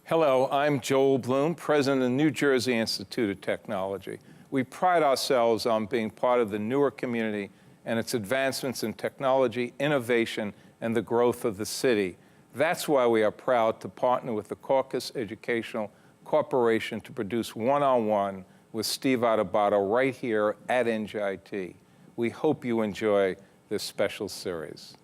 Hello, I'm Joel Bloom, president of the New Jersey Institute of Technology. We pride ourselves on being part of the Newark community and its advancements in technology, innovation, and the growth of the city. That's why we are proud to partner with the CAUCUS Educational Corporation to produce One-on-One with Steve Adubato right here at NJIT. We hope you enjoy this special series.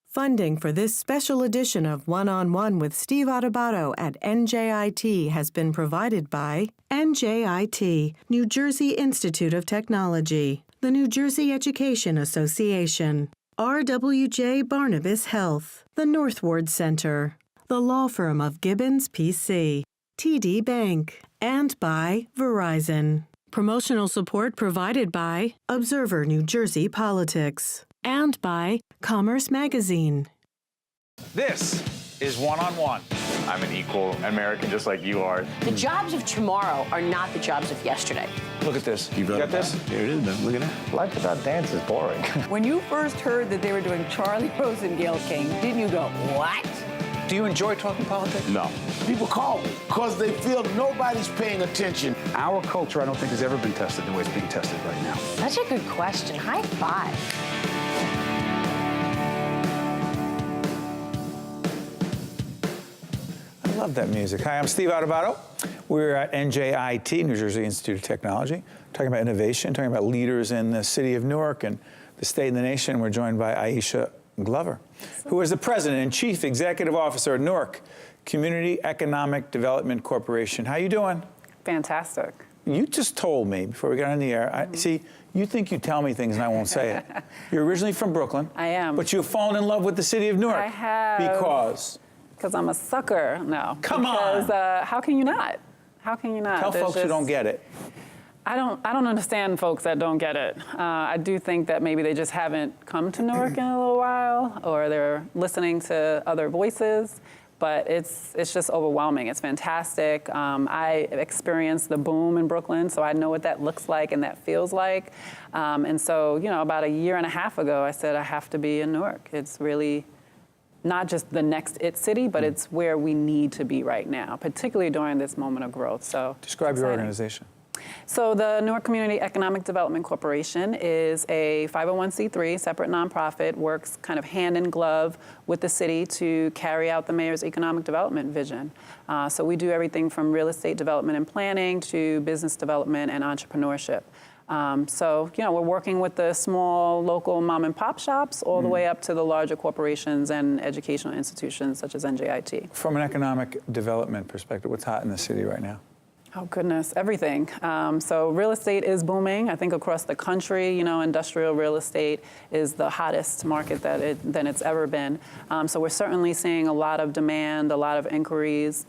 Funding for this special edition of One-on-One with Steve Adubato at NJIT has been provided by NJIT, New Jersey Institute of Technology, the New Jersey Education Association, RWJ Barnabas Health, the North Ward Center, the law firm of GIBBONS PC, TD Bank, and by Verizon. Promotional support provided by Observer New Jersey Politics and by Commerce Magazine. This is One-on-One. I'm an equal American just like you are. The jobs of tomorrow are not the jobs of yesterday. Look at this. You got this? Here it is, man. Look at that. Life without dance is boring. When you first heard that they were doing Charlie Rose and Gayle King, didn't you go, what? Do you enjoy talking politics? No. People call me because they feel nobody's paying attention. Our culture, I don't think, has ever been tested the way it's being tested right now. Such a good question. High five. I love that music. Hi, I'm Steve Adubato. We're at NJIT, New Jersey Institute of Technology, talking about innovation, talking about leaders in the city of Newark and the state and the nation. We're joined by Aisha Glover, who is the president and chief executive officer at Newark Community Economic Development Corporation. How you doing? Fantastic. You just told me before we got on the air, see, you think you tell me things and I won't say it. You're originally from Brooklyn. I am. But you've fallen in love with the city of Newark. I have. Because? Because I'm a sucker. No. Come on. Because how can you not? How can you not? Tell folks who don't get it. I don't understand folks that don't get it. I do think that maybe they just haven't come to Newark in a little while, or they're listening to other voices. But it's just overwhelming. It's fantastic. I experienced the boom in Brooklyn, so I know what that looks like and that feels like. And so, you know, about a year and a half ago, I said I have to be in Newark. It's really not just the next IT city, but it's where we need to be right now, particularly during this moment of growth. So describe your organization. So the Newark Community Economic Development Corporation is a 501c3, separate nonprofit, works kind of hand in glove with the city to carry out the mayor's economic development vision. So we do everything from real estate development and planning to business development and entrepreneurship. So, you know, we're working with the small local mom and pop shops all the way up to the larger corporations and educational institutions such as NJIT. From an economic development perspective, what's hot in the city right now? Oh, goodness, everything. So real estate is booming. I think across the country, you know, industrial real estate is the hottest market than it's ever been. So we're certainly seeing a lot of demand, a lot of inquiries.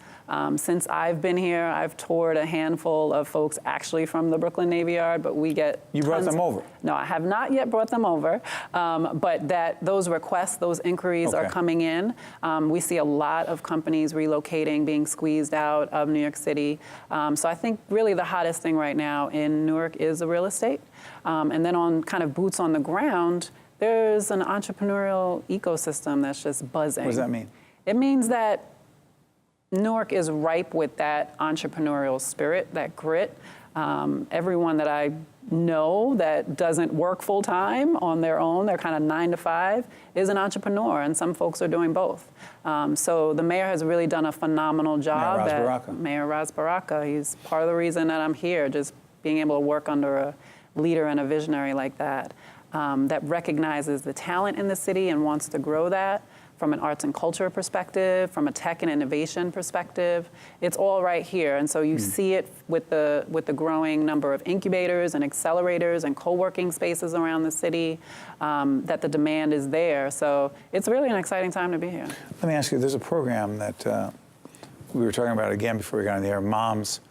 Since I've been here, I've toured a handful of folks actually from the Brooklyn Navy Yard, but we get You brought them over? No, I have not yet brought them over, but those requests, those inquiries are coming in. We see a lot of companies relocating, being squeezed out of New York City. So I think really the hottest thing right now in Newark is the real estate. And then on kind of boots on the ground, there's an entrepreneurial ecosystem that's just buzzing. What does that mean? It means that Newark is ripe with that entrepreneurial spirit, that grit. Everyone that I know that doesn't work full time on their own, they're kind of 9 to 5, is an entrepreneur, and some folks are doing both. So the mayor has really done a phenomenal job. Mayor Ras Baraka. He's part of the reason that I'm here, just being able to work under a leader and a visionary like that, that recognizes the talent in the city and wants to grow that. From an arts and culture perspective, from a tech and innovation perspective, it's all right here. And so you see it with the growing number of incubators and accelerators and co-working spaces around the city, that the demand is there. So it's really an exciting time to be here. Let me ask you, there's a program that we were talking about again before we got on the air, Moms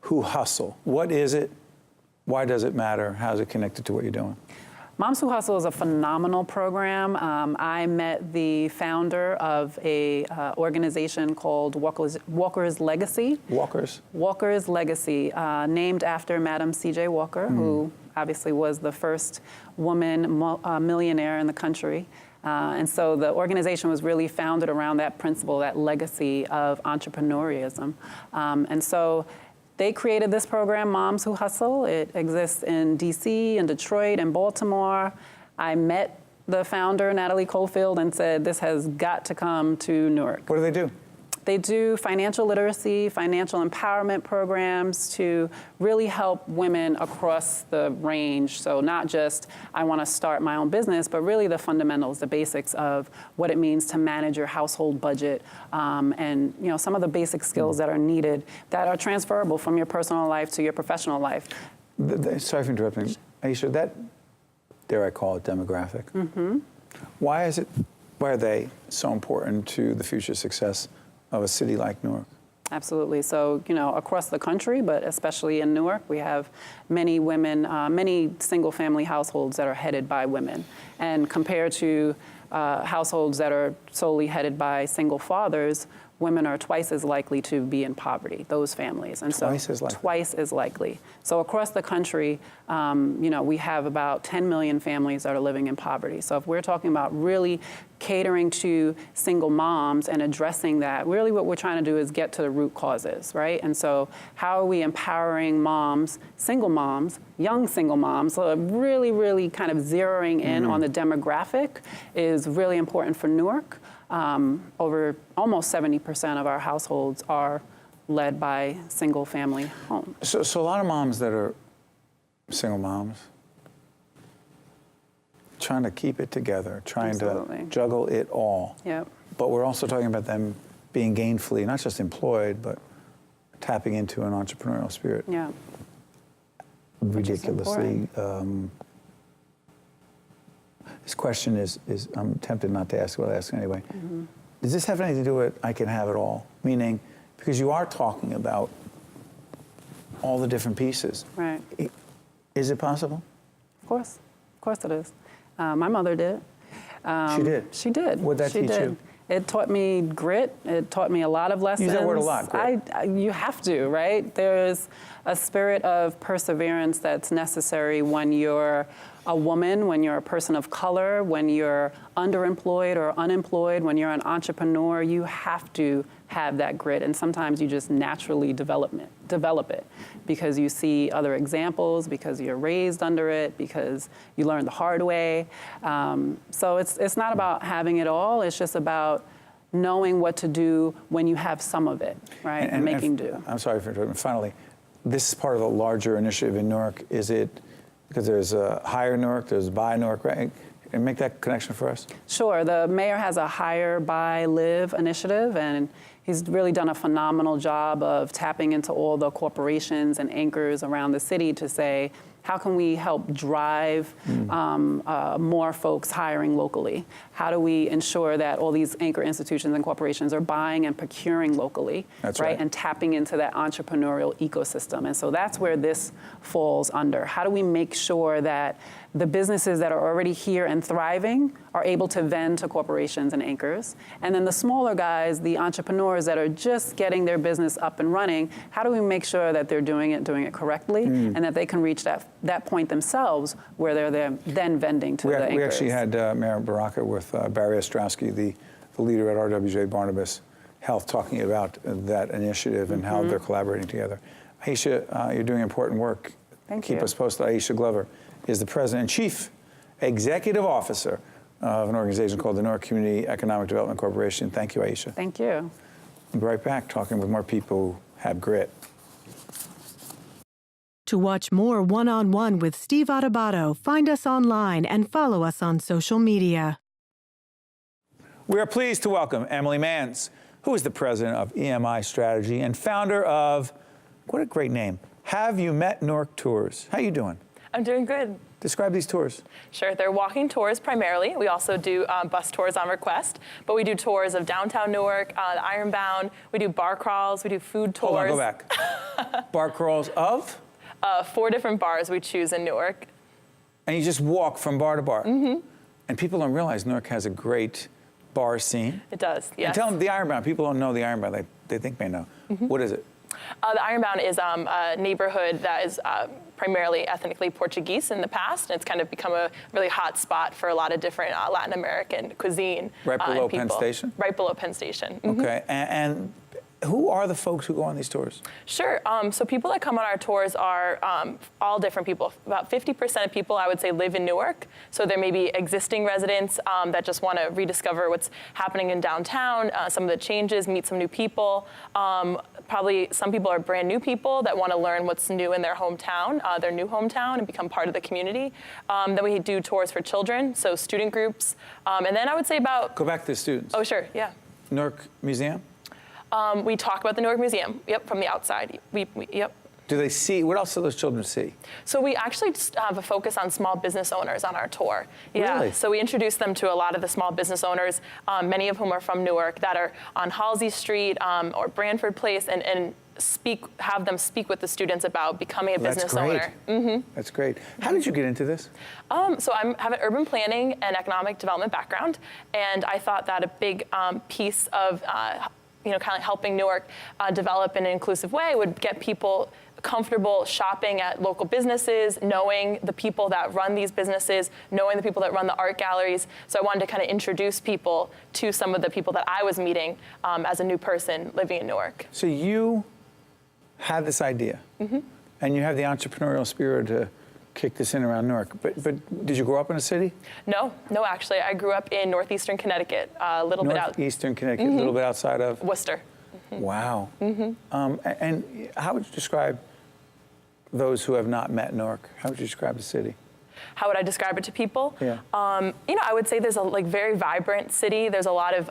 Who Hustle. What is it? Why does it matter? How is it connected to what you're doing? Moms Who Hustle is a phenomenal program. I met the founder of a organization called Walker's Legacy. Walker's? Walker's Legacy, named after Madam C.J. Walker, who obviously was the first woman millionaire in the country. And so the organization was really founded around that principle, that legacy of entrepreneurism. And so they created this program, Moms Who Hustle. It exists in DC, in Detroit, and Baltimore. I met the founder, Natalie Cofield, and said, this has got to come to Newark. What do they do? They do financial literacy, financial empowerment programs to really help women across the range. So not just, I want to start my own business, but really the fundamentals, the basics of what it means to manage your household budget, and some of the basic skills that are needed that are transferable from your personal life to your professional life. Sorry for interrupting. Aisha, that, dare I call it, demographic, why are they so important to the future success of a city like Newark? Absolutely. So, across the country, but especially in Newark, we have many women, many single-family households that are headed by women. And compared to households that are solely headed by single fathers, women are twice as likely to be in poverty, those families. And Twice as likely. Twice as likely. So across the country, we have about 10 million families that are living in poverty. So if we're talking about really catering to single moms and addressing that, really what we're trying to do is get to the root causes, right? And so how are we empowering moms, single moms, young single moms, so really, really kind of zeroing in on the demographic is really important for Newark. Over almost 70% of our households are led by single-family homes. So a lot of moms that are single moms, trying to keep it together, trying Absolutely. to juggle it all. Yep. But we're also talking about them being gainfully, not just employed, but tapping into an entrepreneurial spirit. Yeah. Ridiculously. This question is I'm tempted not to ask, but I'll ask anyway. Does this have anything to do with I can have it all? Meaning, because you are talking about all the different pieces. Right. Is it possible? Of course it is. My mother did. She did? She did. What'd that she teach did. you? It taught me grit. It taught me a lot of lessons. Use that word a lot, grit. You have to, right? There's a spirit of perseverance that's necessary when you're a woman, when you're a person of color, when you're underemployed or unemployed, when you're an entrepreneur. You have to have that grit, and sometimes you just naturally develop it because you see other examples, because you're raised under it, because you learn the hard way. So it's not about having it all. It's just about knowing what to do when you have some of it, right? And making do. I'm sorry for interrupting. Finally, this is part of the larger initiative in Newark. Is it because there's a Hire Newark, there's Buy Newark, right? And make that connection for us. Sure. The mayor has a Hire, Buy, Live initiative, and he's really done a phenomenal job of tapping into all the corporations and anchors around the city to say, how can we help drive more folks hiring locally? How do we ensure that all these anchor institutions and corporations are buying and procuring locally? That's right. And tapping into that entrepreneurial ecosystem. And so that's where this falls under. How do we make sure that the businesses that are already here and thriving are able to vend to corporations and anchors? And then the smaller guys, the entrepreneurs that are just getting their business up and running, how do we make sure that they're doing it correctly, and that they can reach that point themselves where they're then vending to the anchors? We actually had Mayor Baraka with Barry Ostrowski, the leader at RWJ Barnabas Health, talking about that initiative and how they're collaborating together. Aisha, you're doing important work. Thank you. Keep us posted. Aisha Glover is the president and chief executive officer of an organization called the Newark Community Economic Development Corporation. Thank you, Aisha. Thank you. We'll be right back talking with more people who have grit. To watch more One-on-One with Steve Adubato, find us online and follow us on social media. We are pleased to welcome Emily Manz, who is the president of EMI Strategy and founder of, what a great name, Have You Met Newark Tours. How you doing? I'm doing good. Describe these tours. Sure, they're walking tours primarily. We also do bus tours on request, but we do tours of downtown Newark, Ironbound. We do bar crawls. We do food tours. Hold on, go back. Bar crawls of? 4 different bars we choose in Newark. And you just walk from bar to bar. And people don't realize Newark has a great bar scene. It does, yes. And tell them the Ironbound. People don't know the Ironbound. They think they know. What is it? The Ironbound is a neighborhood that is primarily ethnically Portuguese in the past, and it's kind of become a really hot spot for a lot of different Latin American cuisine. Right below and Penn people. Station? Right below Penn Station. Okay, and who are the folks who go on these tours? Sure. So people that come on our tours are all different people. About 50% of people, I would say, live in Newark. So there may be existing residents that just want to rediscover what's happening in downtown, some of the changes, meet some new people. Probably some people are brand new people that want to learn what's new in their hometown, their new hometown, and become part of the community. Then we do tours for children, so student groups. And then I would say about... Go back to the students. Oh, sure, yeah. Newark Museum? We talk about the Newark Museum, yep, from the outside. Yep. Do they see, what else do those children see? So we actually just have a focus on small business owners on our tour. Yeah. Really? So we introduce them to a lot of the small business owners, many of whom are from Newark, that are on Halsey Street or Branford Place, and have them speak with the students about becoming a business owner. Mm-hmm. That's great. How did you get into this? So I have an urban planning and economic development background, and I thought that a big piece of kind of helping Newark develop in an inclusive way would get people comfortable shopping at local businesses, knowing the people that run these businesses, knowing the people that run the art galleries. So I wanted to kind of introduce people to some of the people that I was meeting as a new person living in Newark. So you had this idea, and you have the entrepreneurial spirit to kick this in around Newark. But did you grow up in a city? No, actually. I grew up in northeastern Connecticut, a little bit out. Northeastern Connecticut, a little bit outside of? Worcester. Wow. And how would you describe those who have not met Newark? How would you describe the city? How would I describe it to people? Yeah. I would say there's a very vibrant city. There's a lot of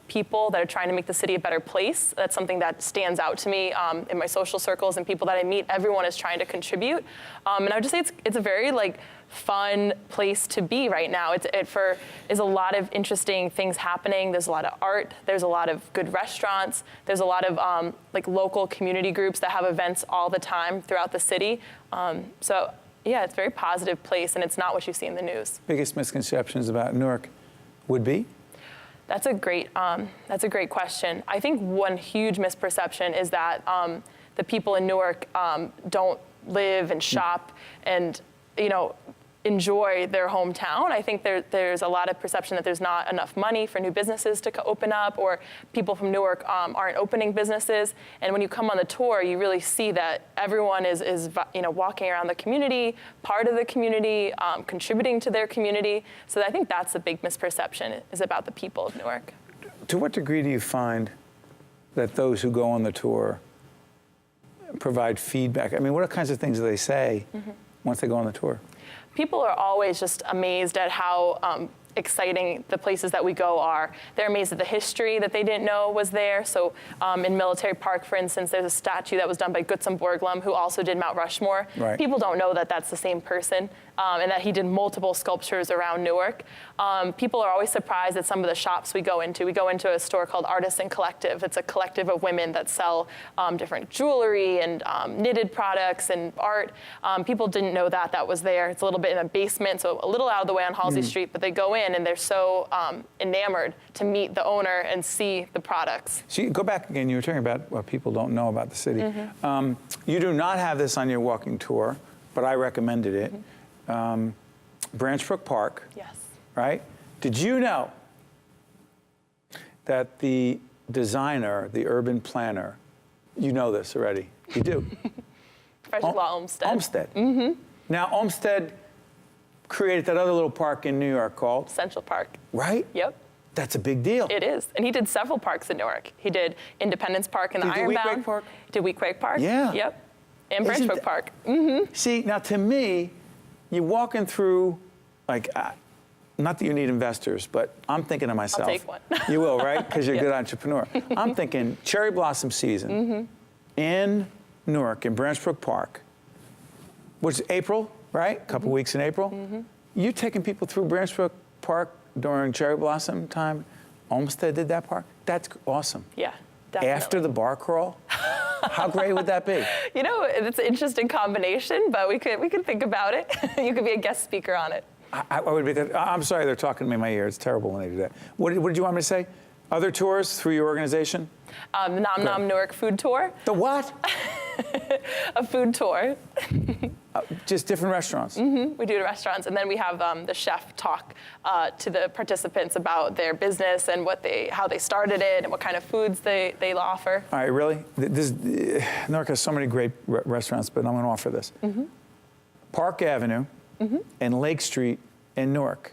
people that are trying to make the city a better place. That's something that stands out to me in my social circles and people that I meet. Everyone is trying to contribute. And I would just say it's a very fun place to be right now. There's a lot of interesting things happening. There's a lot of art. There's a lot of good restaurants. There's a lot of local community groups that have events all the time throughout the city. So yeah, it's a very positive place, and it's not what you see in the news. Biggest misconceptions about Newark would be? That's a great question. I think one huge misperception is that the people in Newark don't live and shop and enjoy their hometown. I think there's a lot of perception that there's not enough money for new businesses to open up, or people from Newark aren't opening businesses. And when you come on the tour, you really see that everyone is walking around the community, part of the community, contributing to their community. So I think that's the big misperception, is about the people of Newark. To what degree do you find that those who go on the tour provide feedback? I mean, what kinds of things do they say once they go on the tour? People are always just amazed at how exciting the places that we go are. They're amazed at the history that they didn't know was there. So in Military Park, for instance, there's a statue that was done by Gutzon Borglum, who also did Mount Rushmore. Right. People don't know that that's the same person, and that he did multiple sculptures around Newark. People are always surprised at some of the shops we go into. We go into a store called Artisan Collective. It's a collective of women that sell different jewelry and knitted products and art. People didn't know that was there. It's a little bit in a basement, so a little out of the way on Halsey Street, but they go in and they're so enamored to meet the owner and see the products. So go back again, you were talking about what people don't know about the city. You do not have this on your walking tour, but I recommended it. Branch Brook Park. Yes. Right? Did you know that the designer, the urban planner, you know this already? You do. Frederick Law Olmsted. Olmsted. Now, Olmsted created that other little park in New York called? Central Park. Right? Yep. That's a big deal. It is. And he did several parks in Newark. He did Independence Park in the Ironbound. Did Weequahic Park? Did Weequahic Park. Yeah. Yep. And Branch Brook Park. See, now to me, you're walking through, not that you need investors, but I'm thinking to myself. I'll take one. You will, right? Because you're a good entrepreneur. I'm thinking cherry blossom season in Newark, in Branch Brook Park, which is April, right? A couple weeks in April. You taking people through Branch Brook Park during cherry blossom time. Olmsted did that park. That's awesome. Yeah, definitely. After the bar crawl? How great would that be? It's an interesting combination, but we could think about it. You could be a guest speaker on it. I would be. I'm sorry, they're talking to me in my ear. It's terrible when they do that. What did you want me to say? Other tours through your organization? The Nom Nom Newark food tour. The what? A food tour. Just different restaurants? We do to restaurants, and then we have the chef talk to the participants about their business and how they started it and what kind of foods they offer. All right, really? Newark has so many great restaurants, but I'm going to offer this. Park Avenue and Lake Street in Newark.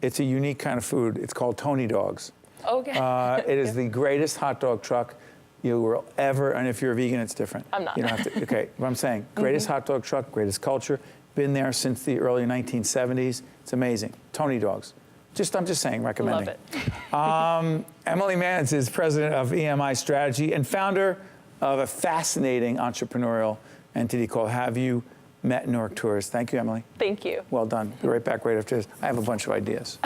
It's a unique kind of food. It's called Tony Dogs. Okay. It is the greatest hot dog truck you will ever, and if you're a vegan, it's different. I'm not. You don't have to, okay, what I'm saying, greatest hot dog truck, greatest culture, been there since the early 1970s. It's amazing. Tony Dogs. I'm just saying, recommending. Love it. Emily Manz is president of EMI Strategy and founder of a fascinating entrepreneurial entity called Have You Met Newark Tours. Thank you, Emily. Thank you. Well done. Be right back right after this. I have a bunch of ideas.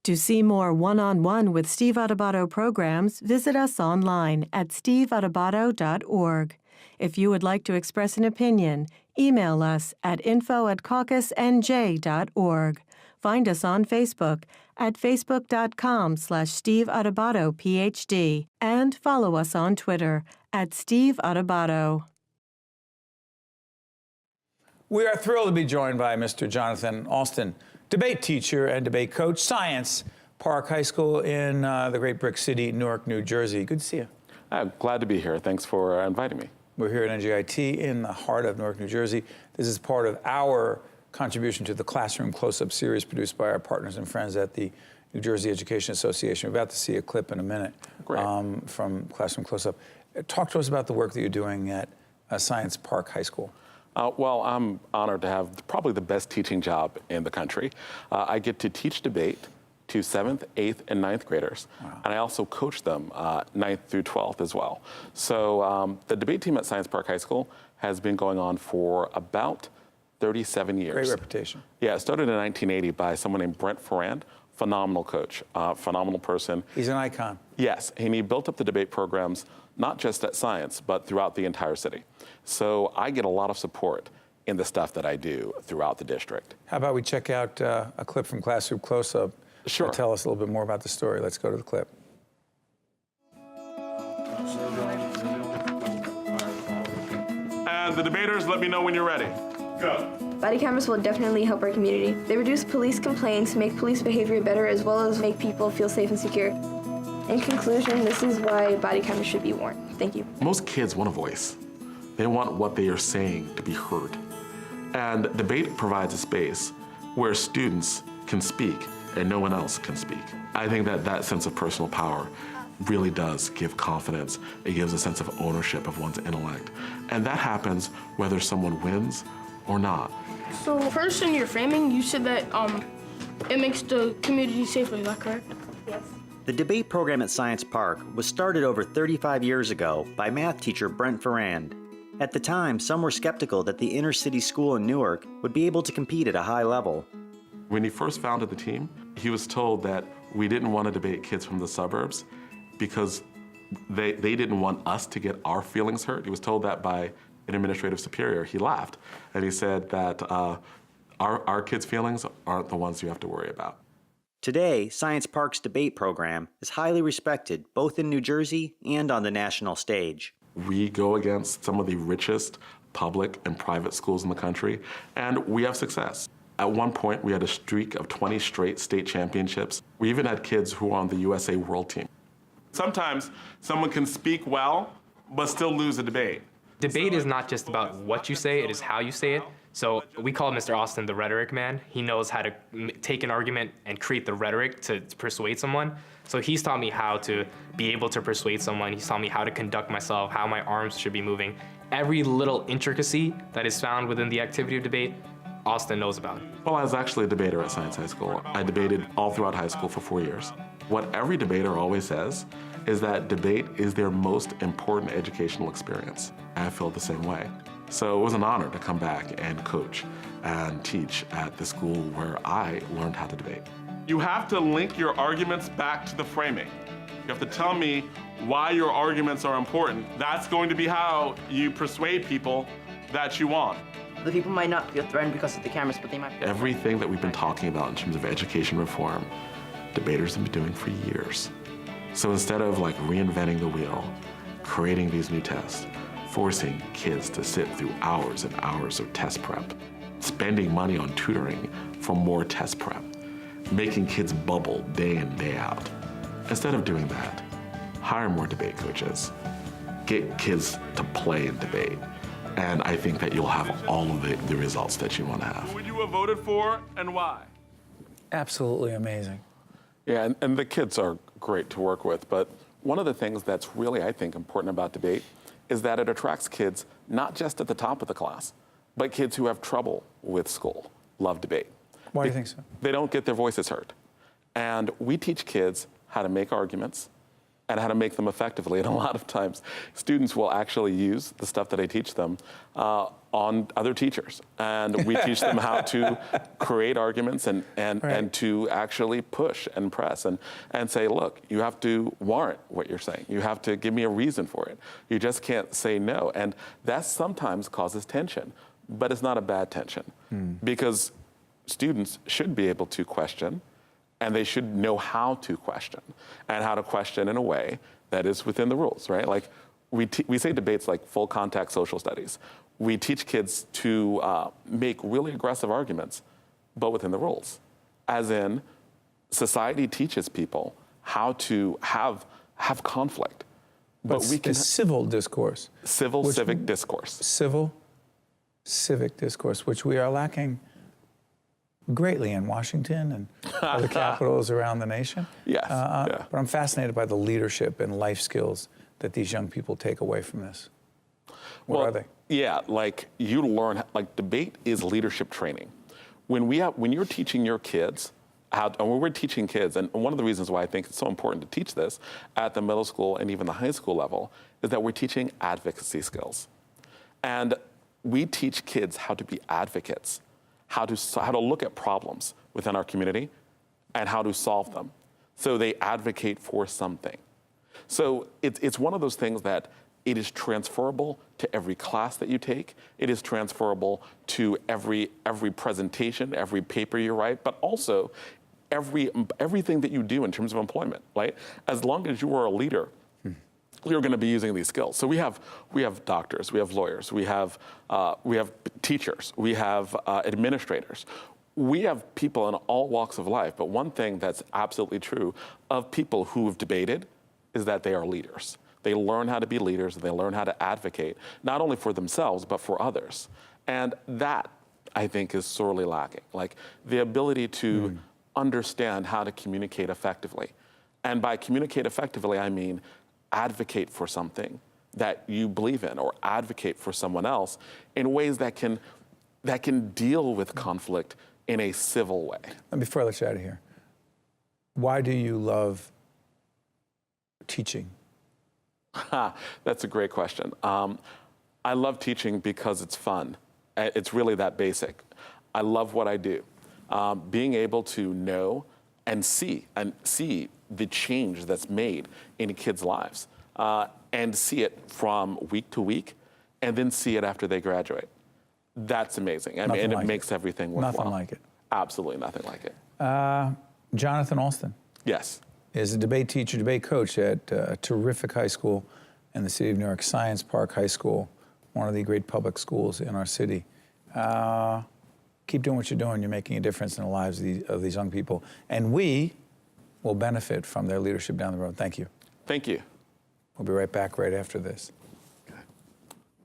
To see more one-on-one with Steve Adubato programs, visit us online at steveadubato.org. If you would like to express an opinion, email us at info@caucusnj.org. Find us on Facebook at facebook.com/Steve Adubato, PhD, and follow us on Twitter at Steve Adubato. We are thrilled to be joined by Mr. Jonathan Alston, debate teacher and debate coach, Science Park High School in the great brick city, Newark, New Jersey. Good to see you. I'm glad to be here. Thanks for inviting me. We're here at NJIT in the heart of Newark, New Jersey. This is part of our contribution to the Classroom Close-Up series produced by our partners and friends at the New Jersey Education Association. We're about to see a clip in a minute from Classroom Close-Up. Talk to us about the work that you're doing at Science Park High School. Well, I'm honored to have probably the best teaching job in the country. I get to teach debate to 7th, 8th, and 9th graders. Wow. And I also coach them 9th through 12th as well. So the debate team at Science Park High School has been going on for about 37 years. Great reputation. Yeah, it started in 1980 by someone named Brent Ferrand. Phenomenal coach, phenomenal person. He's an icon. Yes, and he built up the debate programs, not just at Science, but throughout the entire city. So I get a lot of support in the stuff that I do throughout the district. How about we check out a clip from Classroom Close-Up? Sure. Tell us a little bit more about the story. Let's go to the clip. And the debaters, let me know when you're ready. Go. Body cameras will definitely help our community. They reduce police complaints, make police behavior better, as well as make people feel safe and secure. In conclusion, this is why body cameras should be worn. Thank you. Most kids want a voice. They want what they are saying to be heard. And debate provides a space where students can speak and no one else can speak. I think that that sense of personal power really does give confidence. It gives a sense of ownership of one's intellect. And that happens whether someone wins or not. So first in your framing, you said that it makes the community safer, is that correct? Yes. The debate program at Science Park was started over 35 years ago by math teacher Brent Ferrand. At the time, some were skeptical that the inner city school in Newark would be able to compete at a high level. When he first founded the team, he was told that we didn't want to debate kids from the suburbs because they didn't want us to get our feelings hurt. He was told that by an administrative superior. He laughed, and he said that our kids' feelings aren't the ones you have to worry about. Today, Science Park's debate program is highly respected both in New Jersey and on the national stage. We go against some of the richest public and private schools in the country, and we have success. At one point, we had a streak of 20 straight state championships. We even had kids who were on the USA World Team. Sometimes someone can speak well, but still lose a debate. Debate is not just about what you say, it is how you say it. So we call Mr. Alston the rhetoric man. He knows how to take an argument and create the rhetoric to persuade someone. So he's taught me how to be able to persuade someone. He's taught me how to conduct myself, how my arms should be moving. Every little intricacy that is found within the activity of debate, Alston knows about. Well, I was actually a debater at Science High School. I debated all throughout high school for 4 years. What every debater always says is that debate is their most important educational experience. I feel the same way. So it was an honor to come back and coach and teach at the school where I learned how to debate. You have to link your arguments back to the framing. You have to tell me why your arguments are important. That's going to be how you persuade people that you want. The people might not feel threatened because of the cameras, but they might feel Everything that we've been talking about in terms of education reform debaters have been doing for years. So instead of like reinventing the wheel, creating these new tests, forcing kids to sit through hours and hours of test prep, spending money on tutoring for more test prep, making kids bubble day in, day out. Instead of doing that, hire more debate coaches, get kids to play and debate, and I think that you'll have all of the results that you want to have. Would you have voted for and why? Absolutely amazing. Yeah, and the kids are great to work with, but one of the things that's really, I think, important about debate is that it attracts kids not just at the top of the class, but kids who have trouble with school love debate. Why do you think so? They don't get their voices heard. And we teach kids how to make arguments and how to make them effectively. And a lot of times, students will actually use the stuff that I teach them on other teachers. And we teach them how to create arguments and to actually push and press and say, look, you have to warrant what you're saying. You have to give me a reason for it. You just can't say no. And that sometimes causes tension, but it's not a bad tension because students should be able to question, and they should know how to question, and how to question in a way that is within the rules, right? Like we say debates like full contact social studies. We teach kids to make really aggressive arguments, but within the rules. As in, society teaches people how to have conflict. But we can civil discourse. Civic discourse. Civil, civic discourse, which we are lacking greatly in Washington and other capitals around the nation. Yes. But I'm fascinated by the leadership and life skills that these young people take away from this. What are they? Yeah, like you learn, like debate is leadership training. When you're teaching your kids and when we're teaching kids, and one of the reasons why I think it's so important to teach this at the middle school and even the high school level is that we're teaching advocacy skills. And we teach kids how to be advocates, how to look at problems within our community and how to solve them. So they advocate for something. So it's one of those things that it is transferable to every class that you take. It is transferable to every presentation, every paper you write, but also everything that you do in terms of employment, right? As long as you are a leader, you're going to be using these skills. So we have doctors, we have lawyers, we have teachers, we have administrators. We have people in all walks of life, but one thing that's absolutely true of people who have debated is that they are leaders. They learn how to be leaders, and they learn how to advocate, not only for themselves, but for others. And that, I think, is sorely lacking. Like the ability to understand how to communicate effectively. And by communicate effectively, I mean advocate for something that you believe in, or advocate for someone else in ways that can deal with conflict in a civil way. And before I let you out of here, why do you love teaching? That's a great question. I love teaching because it's fun. It's really that basic. I love what I do. Being able to know and see the change that's made in kids' lives, and see it from week to week, and then see it after they graduate. That's amazing. And it makes everything worthwhile. Nothing like it. Absolutely nothing like it. Jonathan Alston. Yes. Is a debate teacher, debate coach at a terrific high school in the city of Newark, Science Park High School, one of the great public schools in our city. Keep doing what you're doing. You're making a difference in the lives of these young people. And we will benefit from their leadership down the road. Thank you. Thank you. We'll be right back right after this.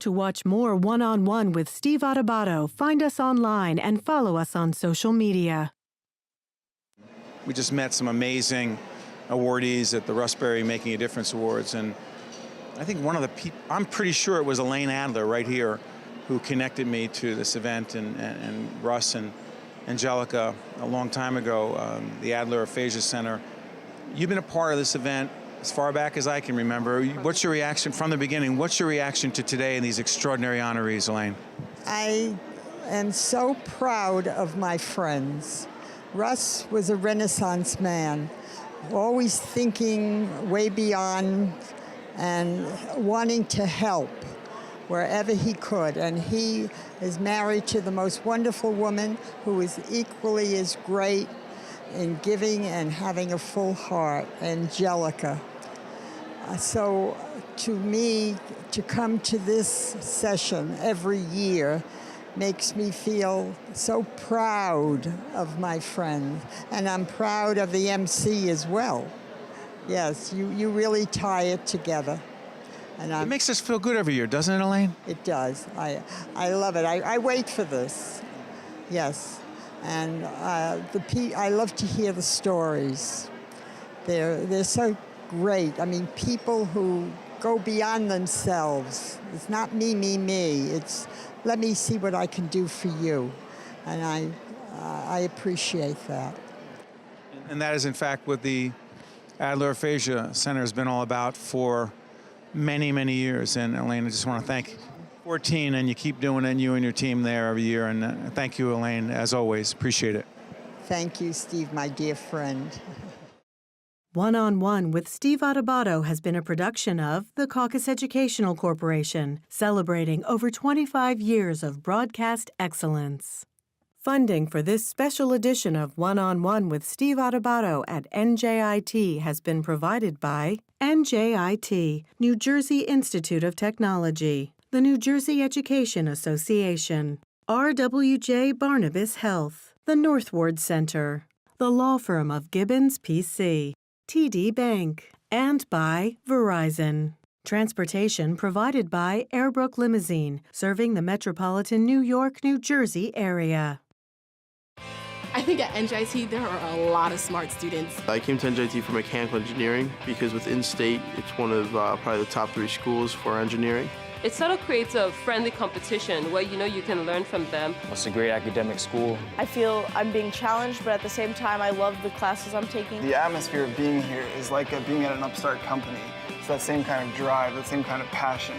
To watch more One-on-One with Steve Adubato, find us online and follow us on social media. We just met some amazing awardees at the Russell Berrie Making a Difference Awards, and I think one of the people, I'm pretty sure it was Elaine Adler right here, who connected me to this event, and Russ and Angelica a long time ago, the Adler Aphasia Center. You've been a part of this event as far back as I can remember. What's your reaction from the beginning? What's your reaction to today and these extraordinary honorees, Elaine? I am so proud of my friends. Russ was a Renaissance man, always thinking way beyond and wanting to help wherever he could. And he is married to the most wonderful woman who is equally as great. in giving and having a full heart, Angelica. So to me, to come to this session every year makes me feel so proud of my friend, and I'm proud of the MC as well. Yes, you really tie it together. And it makes us feel good every year, doesn't it, Elaine? It does. I love it. I wait for this. Yes, and I love to hear the stories. They're so great. I mean, people who go beyond themselves. It's not me, me, me. It's let me see what I can do for you, and I appreciate that. And that is, in fact, what the Adler Aphasia Center has been all about for many, many years. And Elaine, I just want to thank 14, and you keep doing it, you and your team there every year. And thank you, Elaine, as always. Appreciate it. Thank you, Steve, my dear friend. One-on-One with Steve Adubato has been a production of the CAUCUS Educational Corporation, celebrating over 25 years of broadcast excellence. Funding for this special edition of One-on-One with Steve Adubato at NJIT has been provided by NJIT, New Jersey Institute of Technology, the New Jersey Education Association, RWJ Barnabas Health, the Northward Center, the law firm of GIBBONS, PC, TD Bank, and by Verizon. Transportation provided by Airbrook Limousine, serving the metropolitan New York, New Jersey area. I think at NJIT there are a lot of smart students. I came to NJIT for mechanical engineering because within state it's one of probably the top 3 schools for engineering. It sort of creates a friendly competition where you can learn from them. It's a great academic school. I feel I'm being challenged, but at the same time I love the classes I'm taking. The atmosphere of being here is like being at an upstart company. It's that same kind of drive, that same kind of passion.